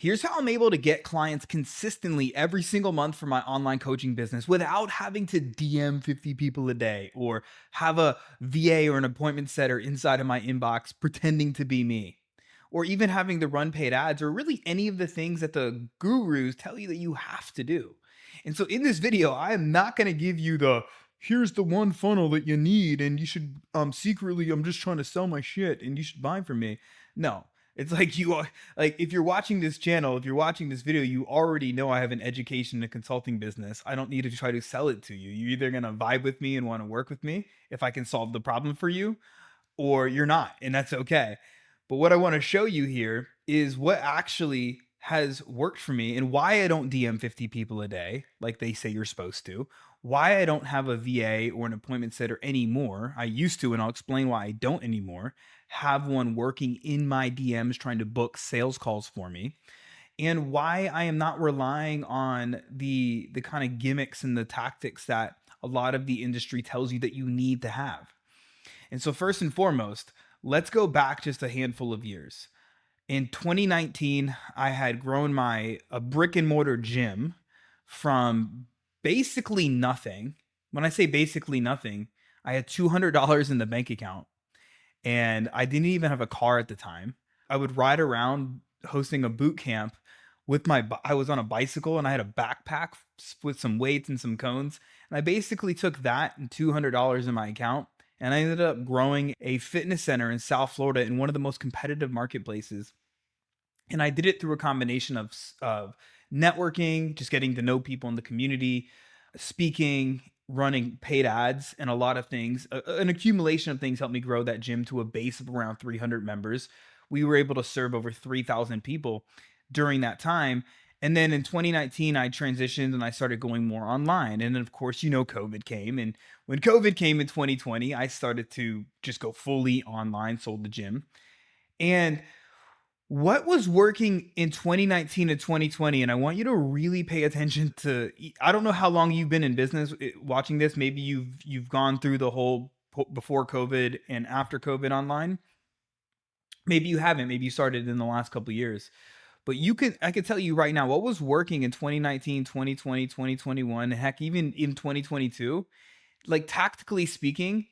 Here's how I'm able to get clients consistently every single month for my online coaching business without having to DM 50 people a day or have a VA or an appointment setter inside of my inbox pretending to be me, or even having to run paid ads or really any of the things that the gurus tell you that you have to do. And so in this video, I am not going to give you the here's the one funnel that you need and you should secretly I'm just trying to sell my shit and you should buy from me. No. It's like you are like if you're watching this channel, if you're watching this video, you already know I have an education and consulting business. I don't need to try to sell it to you. You're either gonna vibe with me and want to work with me if I can solve the problem for you, or you're not, and that's okay. But what I want to show you here is what actually has worked for me and why I don't DM 50 people a day like they say you're supposed to. Why I don't have a VA or an appointment setter anymore. I used to, and I'll explain why I don't anymore. Have one working in my DMs trying to book sales calls for me, and why I am not relying on the kind of gimmicks and the tactics that a lot of the industry tells you that you need to have. And so first and foremost, let's go back just a handful of years. In 2019, I had grown my a brick and mortar gym from basically nothing. When I say basically nothing, I had $200 in the bank account and I didn't even have a car at the time. I would ride around hosting a boot camp with I was on a bicycle and I had a backpack with some weights and some cones. And I basically took that and $200 in my account and I ended up growing a fitness center in South Florida in one of the most competitive marketplaces. And I did it through a combination of networking, just getting to know people in the community, speaking, running paid ads, and a lot of things. An accumulation of things helped me grow that gym to a base of around 300 members. We were able to serve over 3,000 people during that time. And then in 2019, I transitioned and I started going more online. And then, of course, COVID came. And when COVID came in 2020, I started to just go fully online, sold the gym. And what was working in 2019 to 2020, and I want you to really pay attention to, I don't know how long you've been in business watching this. Maybe you've gone through the whole before COVID and after COVID online. Maybe you haven't. Maybe you started in the last couple of years. But I could tell you right now what was working in 2019, 2020, 2021, heck, even in 2022, like tactically speaking,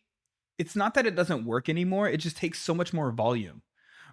it's not that it doesn't work anymore. It just takes so much more volume,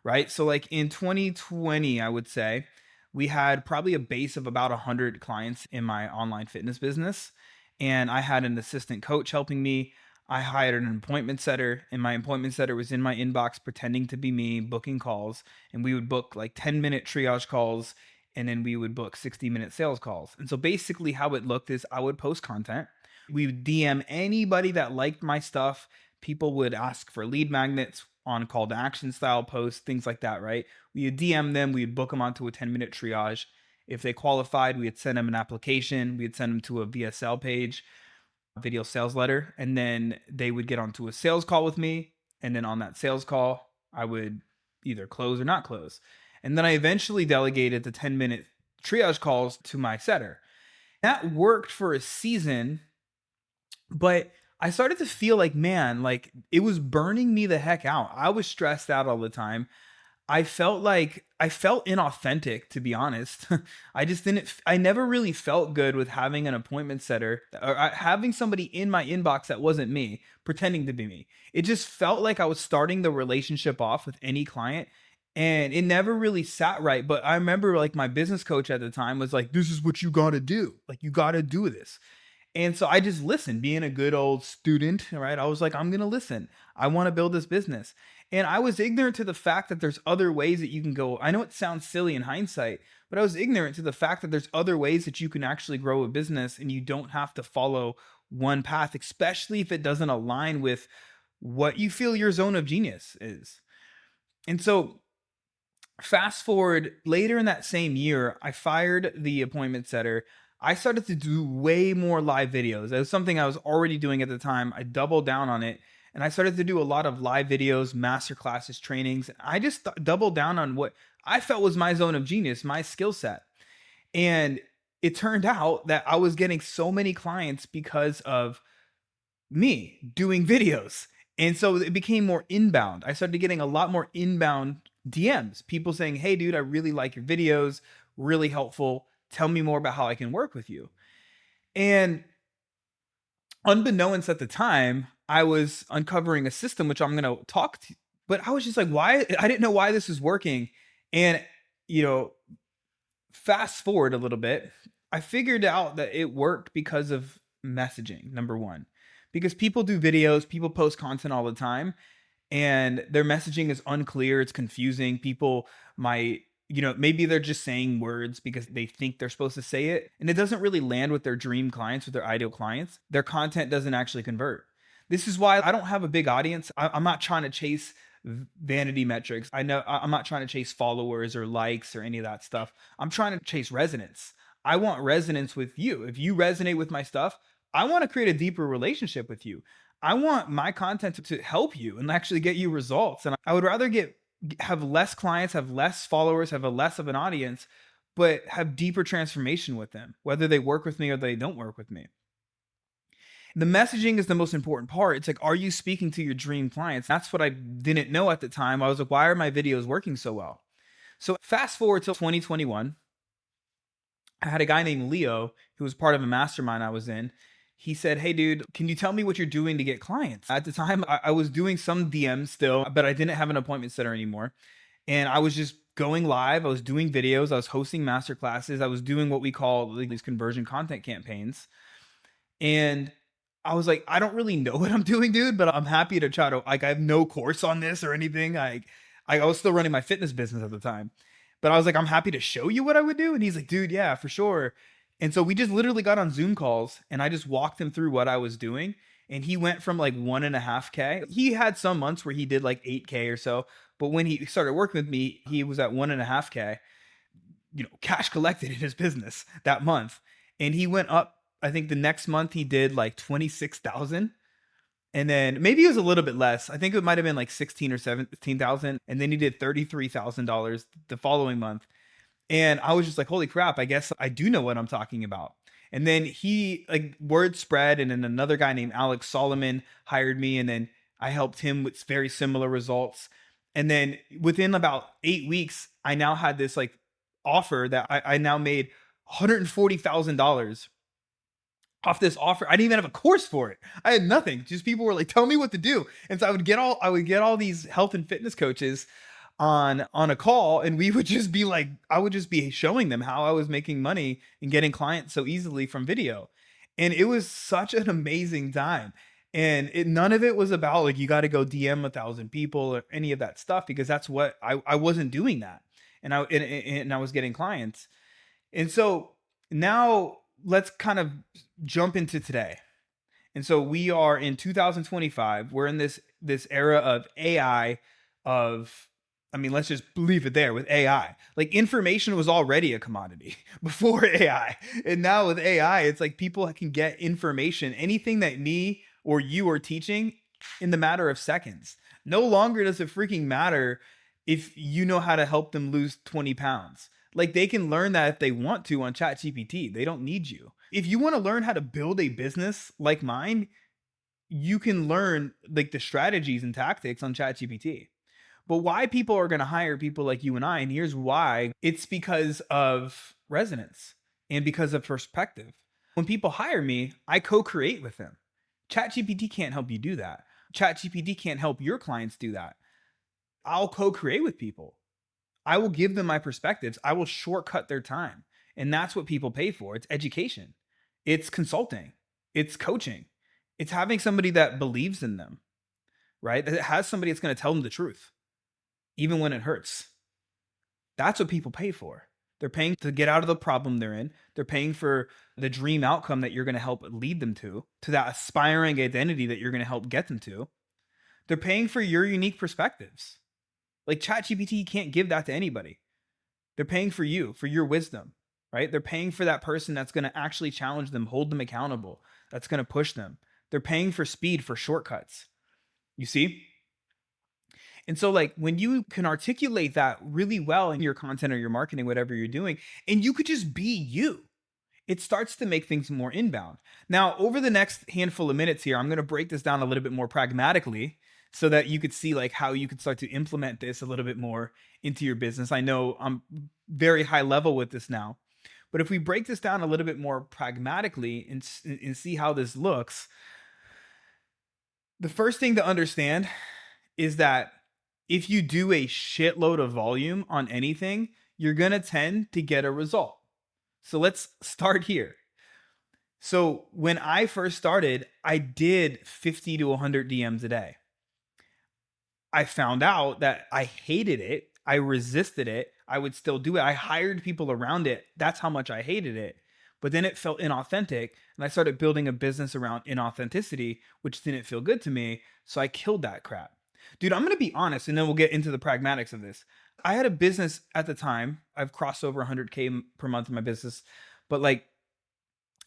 right? So like in 2020, I would say we had probably a base of about 100 clients in my online fitness business. And I had an assistant coach helping me. I hired an appointment setter, and my appointment setter was in my inbox pretending to be me, booking calls. And we would book like 10-minute triage calls, and then we would book 60-minute sales calls. And so basically, how it looked is I would post content. We would DM anybody that liked my stuff. People would ask for lead magnets on call to action style posts, things like that, right? We would DM them, we would book them onto a 10-minute triage. If they qualified, we'd send them an application, we'd send them to a VSL page, video sales letter, and then they would get onto a sales call with me. And then on that sales call, I would either close or not close. And then I eventually delegated the 10-minute triage calls to my setter. That worked for a season, but I started to feel like, man, like it was burning me the heck out. I was stressed out all the time. I felt inauthentic, to be honest. I never really felt good with having an appointment setter or having somebody in my inbox that wasn't me, pretending to be me. It just felt like I was starting the relationship off with any client and it never really sat right. But I remember like my business coach at the time was like, this is what you got to do. Like, you got to do this. And so I just listened, being a good old student, right? I was like, I'm going to listen. I want to build this business. And I was ignorant to the fact that there's other ways that you can go. I know it sounds silly in hindsight, but I was ignorant to the fact that there's other ways that you can actually grow a business and you don't have to follow one path, especially if it doesn't align with what you feel your zone of genius is. And so fast forward later in that same year, I fired the appointment setter. I started to do way more live videos. That was something I was already doing at the time. I doubled down on it and I started to do a lot of live videos, master classes, trainings. I just doubled down on what I felt was my zone of genius, my skill set. And it turned out that I was getting so many clients because of me doing videos. And so it became more inbound. I started getting a lot more inbound DMs, people saying, hey, dude, I really like your videos. really helpful. Tell me more about how I can work with you. And unbeknownst at the time, I was uncovering a system which I'm going to talk to, but I was just like, why? I didn't know why this was working. And, you know, fast forward a little bit, I figured out that it worked because of messaging, number one, because people do videos, people post content all the time, and their messaging is unclear, it's confusing. People might, maybe they're just saying words because they think they're supposed to say it, and it doesn't really land with their dream clients, with their ideal clients. Their content doesn't actually convert. This is why I don't have a big audience. I'm not trying to chase vanity metrics. I know I'm not trying to chase followers or likes or any of that stuff. I'm trying to chase resonance. I want resonance with you. If you resonate with my stuff, I want to create a deeper relationship with you. I want my content to help you and actually get you results. And I would rather have less clients, have less followers, have a less of an audience, but have deeper transformation with them, whether they work with me or they don't work with me. The messaging is the most important part. It's like, are you speaking to your dream clients? That's what I didn't know at the time. I was like, why are my videos working so well? So fast forward to 2021, I had a guy named Leo who was part of a mastermind I was in. He said, hey, dude, can you tell me what you're doing to get clients? At the time, I was doing some DMs still, but I didn't have an appointment setter anymore. And I was just going live. I was doing videos. I was hosting master classes. I was doing what we call these conversion content campaigns. And I was like, I don't really know what I'm doing, dude, but I'm happy to try to, like, I have no course on this or anything. I was still running my fitness business at the time, but I was like, I'm happy to show you what I would do. And he's like, dude, yeah, for sure. And so we just literally got on Zoom calls and I just walked him through what I was doing. And he went from like 1.5K. He had some months where he did like 8K or so. But when he started working with me, he was at 1.5K, cash collected in his business that month. And he went up, I think the next month he did like 26,000. And then maybe it was a little bit less. I think it might have been like 16 or 17,000. And then he did $33,000 the following month. And I was just like, holy crap, I guess I do know what I'm talking about. And then word spread, and then another guy named Alex Solomon hired me, and then I helped him with very similar results. And then within about 8 weeks, I now had this like offer that I now made $140,000 off this offer. I didn't even have a course for it. I had nothing. Just people were like, tell me what to do. And so I would get all these health and fitness coaches on a call, and we would just be like, I would just be showing them how I was making money and getting clients so easily from video. And it was such an amazing time. And none of it was about like, you got to go DM 1,000 people or any of that stuff, because that's what I wasn't doing that. And I was getting clients. And so now let's kind of jump into today. And so we are in 2025. We're in this era of AI, let's just leave it there with AI. Like, information was already a commodity before AI. And now with AI, it's like people can get information, anything that me or you are teaching, in the matter of seconds. No longer does it freaking matter if you know how to help them lose 20 pounds. Like, they can learn that if they want to on ChatGPT. They don't need you. If you want to learn how to build a business like mine, you can learn like the strategies and tactics on ChatGPT. But why people are going to hire people like you and I, and here's why: it's because of resonance and because of perspective. When people hire me, I co-create with them. ChatGPT can't help you do that. ChatGPT can't help your clients do that. I'll co-create with people. I will give them my perspectives. I will shortcut their time. And that's what people pay for. It's education. It's consulting. It's coaching. It's having somebody that believes in them, right? That has somebody that's going to tell them the truth, even when it hurts. That's what people pay for. They're paying to get out of the problem they're in. They're paying for the dream outcome that you're going to help lead them to that aspiring identity that you're going to help get them to. They're paying for your unique perspectives. Like, ChatGPT can't give that to anybody. They're paying for you, for your wisdom, right? They're paying for that person that's going to actually challenge them, hold them accountable, that's going to push them. They're paying for speed, for shortcuts. You see? And so, like, when you can articulate that really well in your content or your marketing, whatever you're doing, and you could just be you, it starts to make things more inbound. Now, over the next handful of minutes here, I'm going to break this down a little bit more pragmatically so that you could see like how you could start to implement this a little bit more into your business. I know I'm very high level with this now, but if we break this down a little bit more pragmatically and see how this looks, the first thing to understand is that if you do a shitload of volume on anything, you're going to tend to get a result. So let's start here. So when I first started, I did 50 to 100 DMs a day. I found out that I hated it. I resisted it. I would still do it. I hired people around it. That's how much I hated it. But then it felt inauthentic. And I started building a business around inauthenticity, which didn't feel good to me. So I killed that crap. Dude, I'm going to be honest, and then we'll get into the pragmatics of this. I had a business at the time. I've crossed over 100K per month in my business. But like,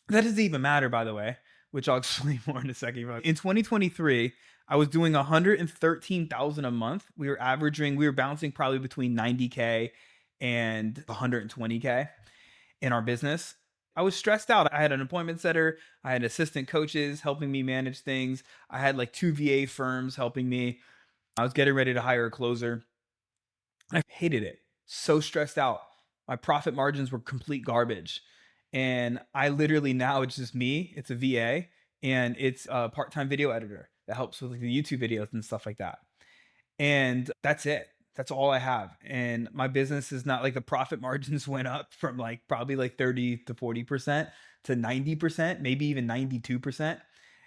that doesn't even matter, by the way, which I'll explain more in a second. In 2023, I was doing 113,000 a month. We were bouncing probably between 90K and 120K in our business. I was stressed out. I had an appointment setter. I had assistant coaches helping me manage things. I had like 2 VA firms helping me. I was getting ready to hire a closer. I hated it. So stressed out. My profit margins were complete garbage. And I literally now it's just me. It's a VA and it's a part-time video editor that helps with like the YouTube videos and stuff like that. And that's it. That's all I have. And my business is not like the profit margins went up from like probably like 30 to 40% to 90%, maybe even 92%.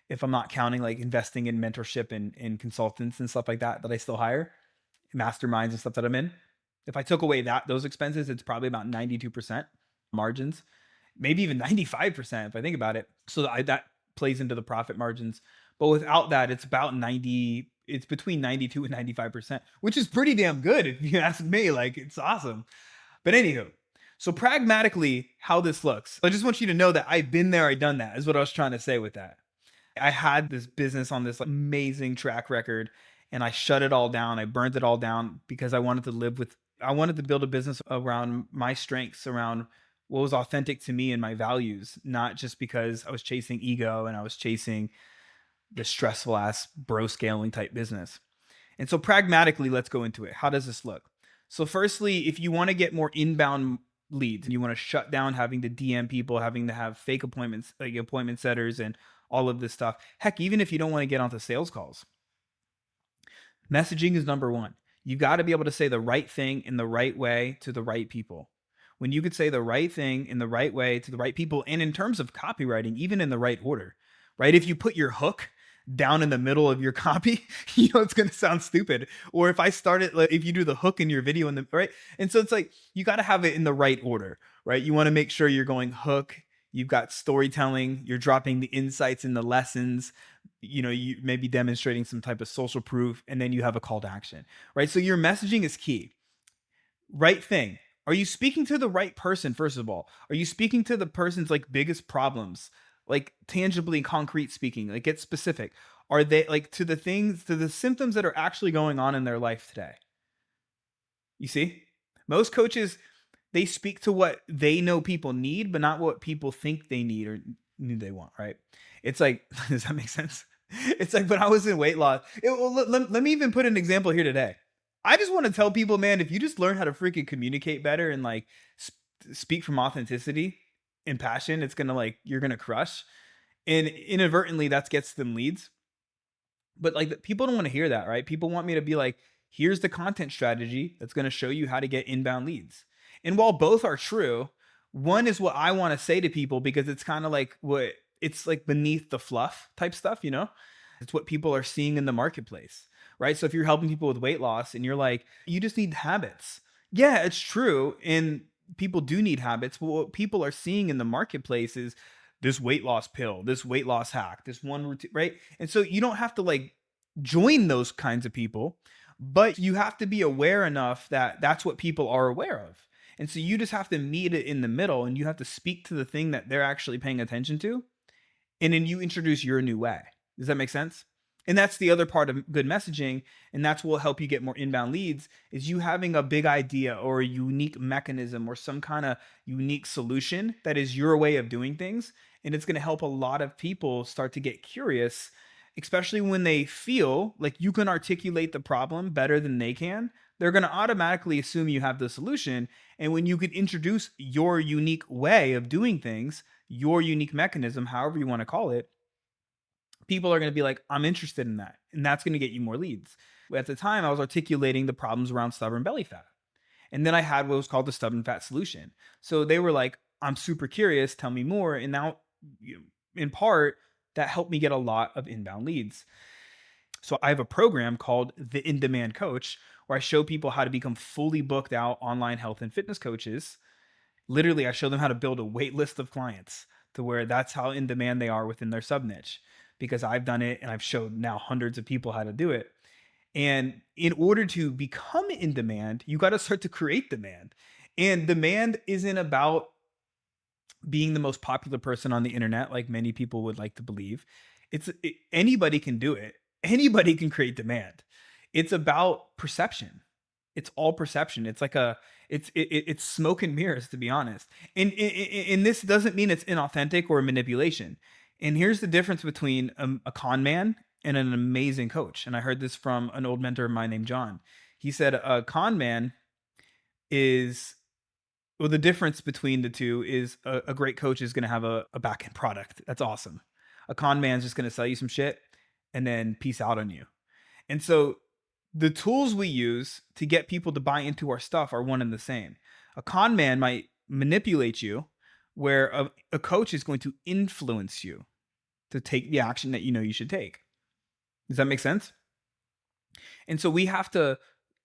If I'm not counting like investing in mentorship and consultants and stuff like that I still hire, masterminds and stuff that I'm in. If I took away those expenses, it's probably about 92% margins, maybe even 95% if I think about it. So that plays into the profit margins. But without that, it's about 90, it's between 92 and 95%, which is pretty damn good if you ask me. Like, it's awesome. But anywho, so pragmatically, how this looks, I just want you to know that I've been there, I've done that, is what I was trying to say with that. I had this business on this amazing track record and I shut it all down. I burned it all down because I wanted to build a business around my strengths, around what was authentic to me and my values, not just because I was chasing ego and I was chasing the stressful ass bro scaling type business. And so pragmatically, let's go into it. How does this look? So firstly, if you want to get more inbound leads and you want to shut down having to DM people, having to have fake appointments, like appointment setters and all of this stuff, heck, even if you don't want to get onto sales calls, messaging is number one. You got to be able to say the right thing in the right way to the right people. When you could say the right thing in the right way to the right people, and in terms of copywriting, even in the right order, right? If you put your hook down in the middle of your copy, it's going to sound stupid. Or if I start it, like if you do the hook in your video in the right. And so it's like, you got to have it in the right order, right? You want to make sure you're going hook, you've got storytelling, you're dropping the insights in the lessons, you may be demonstrating some type of social proof, and then you have a call to action, right? So your messaging is key. Right thing. Are you speaking to the right person, first of all? Are you speaking to the person's like biggest problems? Like tangibly concrete speaking, like get specific. Are they like to the symptoms that are actually going on in their life today? You see, most coaches, they speak to what they know people need, but not what people think they need or they want, right? It's like, does that make sense? It's like when I was in weight loss, let me even put an example here today. I just want to tell people, man, if you just learn how to freaking communicate better and like speak from authenticity and passion, it's gonna like you're gonna crush. And inadvertently, that gets them leads. But like people don't want to hear that, right? People want me to be like, here's the content strategy that's gonna show you how to get inbound leads. And while both are true, one is what I want to say to people because it's kind of like what it's like beneath the fluff type stuff, It's what people are seeing in the marketplace, right? So if you're helping people with weight loss and you're like, you just need habits. Yeah, it's true. And people do need habits. But what people are seeing in the marketplace is this weight loss pill, this weight loss hack, this one routine, right? And so you don't have to like join those kinds of people, but you have to be aware enough that that's what people are aware of. And so you just have to meet it in the middle and you have to speak to the thing that they're actually paying attention to. And then you introduce your new way. Does that make sense? And that's the other part of good messaging. And that's what will help you get more inbound leads is you having a big idea or a unique mechanism or some kind of unique solution that is your way of doing things. And it's going to help a lot of people start to get curious especially when they feel like you can articulate the problem better than they can, they're going to automatically assume you have the solution. And when you can introduce your unique way of doing things, your unique mechanism, however you want to call it, people are going to be like, I'm interested in that. And that's going to get you more leads. At the time, I was articulating the problems around stubborn belly fat. And then I had what was called the stubborn fat solution. So they were like, I'm super curious, tell me more. And now, in part, that helped me get a lot of inbound leads. So I have a program called the In Demand Coach, where I show people how to become fully booked out online health and fitness coaches. Literally, I show them how to build a wait list of clients to where that's how in demand they are within their sub niche, because I've done it and I've showed now hundreds of people how to do it. And in order to become in demand, you got to start to create demand. And demand isn't about being the most popular person on the internet, like many people would like to believe. Anybody can do it. Anybody can create demand. It's about perception. It's all perception. It's like it's smoke and mirrors, to be honest. And this doesn't mean it's inauthentic or manipulation. And here's the difference between a con man and an amazing coach. And I heard this from an old mentor of mine named John. He said a con man is, well, the difference between the two is a great coach is going to have a back end product. That's awesome. A con man's just going to sell you some shit and then peace out on you. And so the tools we use to get people to buy into our stuff are one and the same. A con man might manipulate you, where a coach is going to influence you to take the action that you know you should take. Does that make sense? And so we have to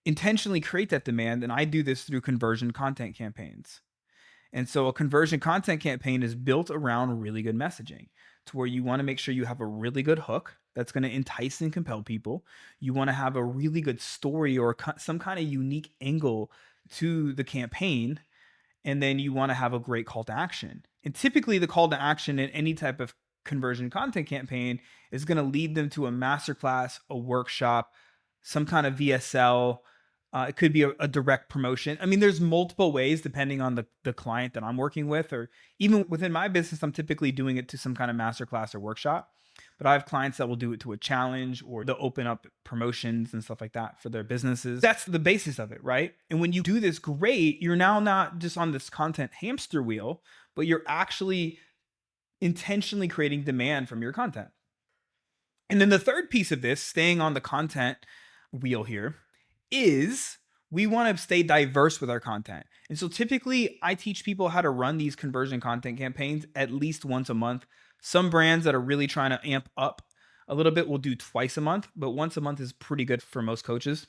intentionally create that demand. And I do this through conversion content campaigns. And so a conversion content campaign is built around really good messaging, to where you want to make sure you have a really good hook that's going to entice and compel people. You want to have a really good story or some kind of unique angle to the campaign. And then you want to have a great call to action. And typically the call to action in any type of conversion content campaign is going to lead them to a masterclass, a workshop, some kind of VSL. It could be a direct promotion. I mean, there's multiple ways depending on the client that I'm working with, or even within my business, I'm typically doing it to some kind of masterclass or workshop. But I have clients that will do it to a challenge, or they'll open up promotions and stuff like that for their businesses. That's the basis of it, right? And when you do this great, you're now not just on this content hamster wheel, but you're actually intentionally creating demand from your content. And then the third piece of this, staying on the content wheel here, is we want to stay diverse with our content. And so typically I teach people how to run these conversion content campaigns at least once a month. Some brands that are really trying to amp up a little bit will do twice a month, but once a month is pretty good for most coaches.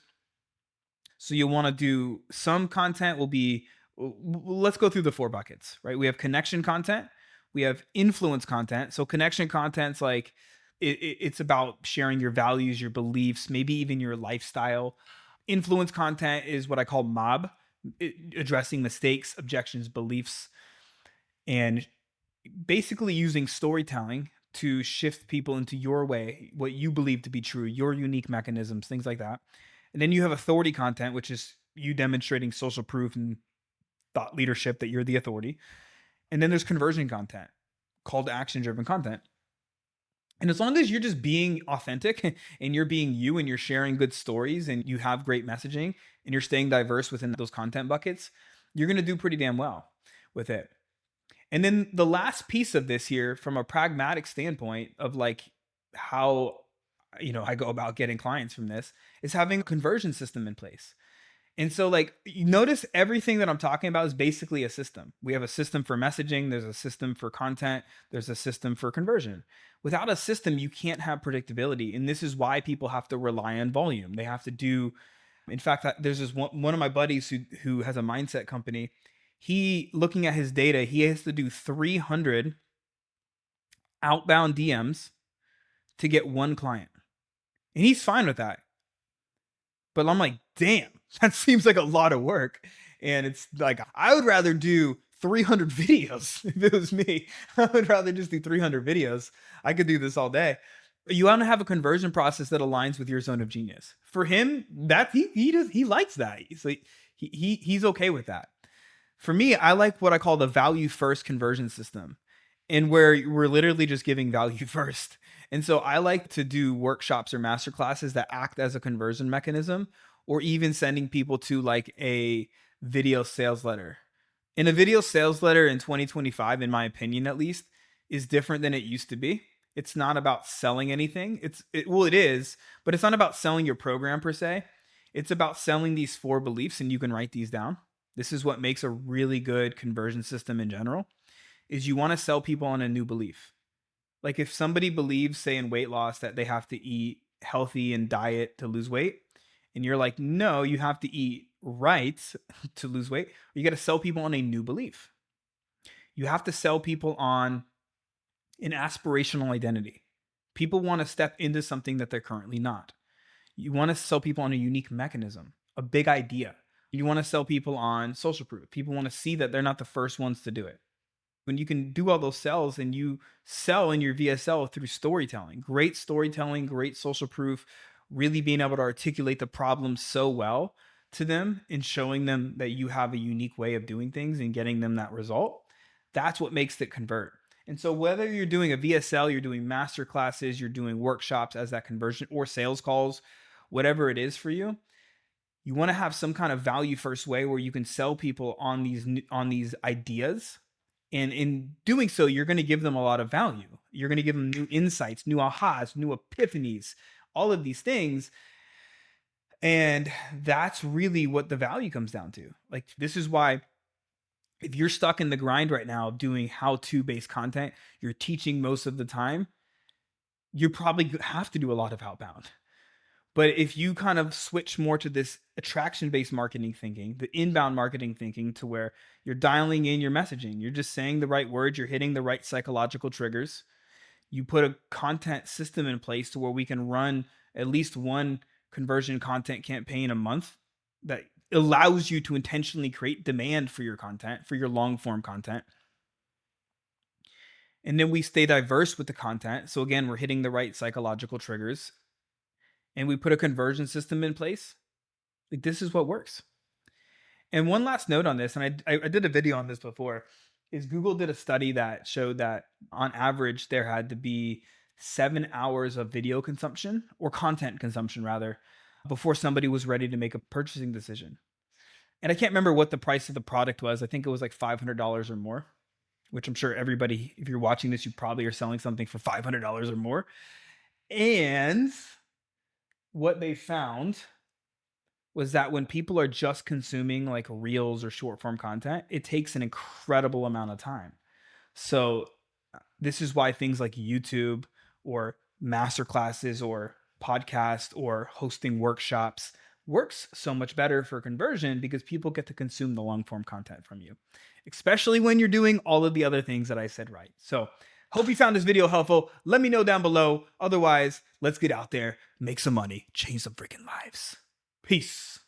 So you want to do some content will be, let's go through the 4 buckets, right? We have connection content, we have influence content. So connection content's like, it's about sharing your values, your beliefs, maybe even your lifestyle. Influence content is what I call mob, addressing mistakes, objections, beliefs, and basically using storytelling to shift people into your way, what you believe to be true, your unique mechanisms, things like that. And then you have authority content, which is you demonstrating social proof and thought leadership that you're the authority. And then there's conversion content, call to action driven content. And as long as you're just being authentic and you're being you and you're sharing good stories and you have great messaging and you're staying diverse within those content buckets, you're going to do pretty damn well with it. And then the last piece of this here, from a pragmatic standpoint of like how, I go about getting clients from this, is having a conversion system in place. And so like, you notice everything that I'm talking about is basically a system. We have a system for messaging. There's a system for content. There's a system for conversion. Without a system, you can't have predictability. And this is why people have to rely on volume. They have to do, in fact, there's this one of my buddies who has a mindset company. He, looking at his data, he has to do 300 outbound DMs to get one client. And he's fine with that. But I'm like, damn, that seems like a lot of work. And it's like, I would rather do 300 videos. If it was me, I would rather just do 300 videos. I could do this all day. You want to have a conversion process that aligns with your zone of genius. For him, that he likes that. So he's okay with that. For me, I like what I call the value first conversion system, and where we're literally just giving value first. And so I like to do workshops or master classes that act as a conversion mechanism, or even sending people to like a video sales letter. And a video sales letter in 2025, in my opinion at least, is different than it used to be. It's not about selling anything. Well, it is, but it's not about selling your program per se. It's about selling these 4 beliefs, and you can write these down. This is what makes a really good conversion system in general, is you want to sell people on a new belief. Like if somebody believes, say in weight loss, that they have to eat healthy and diet to lose weight, and you're like, no, you have to eat right to lose weight, you got to sell people on a new belief. You have to sell people on an aspirational identity. People want to step into something that they're currently not. You want to sell people on a unique mechanism, a big idea. You want to sell people on social proof. People want to see that they're not the first ones to do it. When you can do all those sells, and you sell in your VSL through storytelling, great social proof, really being able to articulate the problem so well to them and showing them that you have a unique way of doing things and getting them that result, that's what makes it convert. And so whether you're doing a VSL, you're doing master classes, you're doing workshops as that conversion, or sales calls, whatever it is for you, you want to have some kind of value first way where you can sell people on these ideas. And in doing so, you're going to give them a lot of value. You're going to give them new insights, new ahas, new epiphanies, all of these things. And that's really what the value comes down to. Like, this is why if you're stuck in the grind right now of doing how-to based content, you're teaching most of the time, you probably have to do a lot of outbound. But if you kind of switch more to this attraction-based marketing thinking, the inbound marketing thinking, to where you're dialing in your messaging, you're just saying the right words, you're hitting the right psychological triggers, you put a content system in place to where we can run at least one conversion content campaign a month that allows you to intentionally create demand for your content, for your long form content. And then we stay diverse with the content. So again, we're hitting the right psychological triggers, and we put a conversion system in place. Like, this is what works. And one last note on this, and I did a video on this before, is Google did a study that showed that on average there had to be 7 hours of video consumption, or content consumption rather, before somebody was ready to make a purchasing decision. And I can't remember what the price of the product was. I think it was like $500 or more, which I'm sure everybody, if you're watching this, you probably are selling something for $500 or more. And what they found was that when people are just consuming like reels or short form content, it takes an incredible amount of time. So this is why things like YouTube or master classes or podcast or hosting workshops works so much better for conversion, because people get to consume the long form content from you, especially when you're doing all of the other things that I said right. So hope you found this video helpful. Let me know down below. Otherwise, let's get out there, make some money, change some freaking lives. Peace.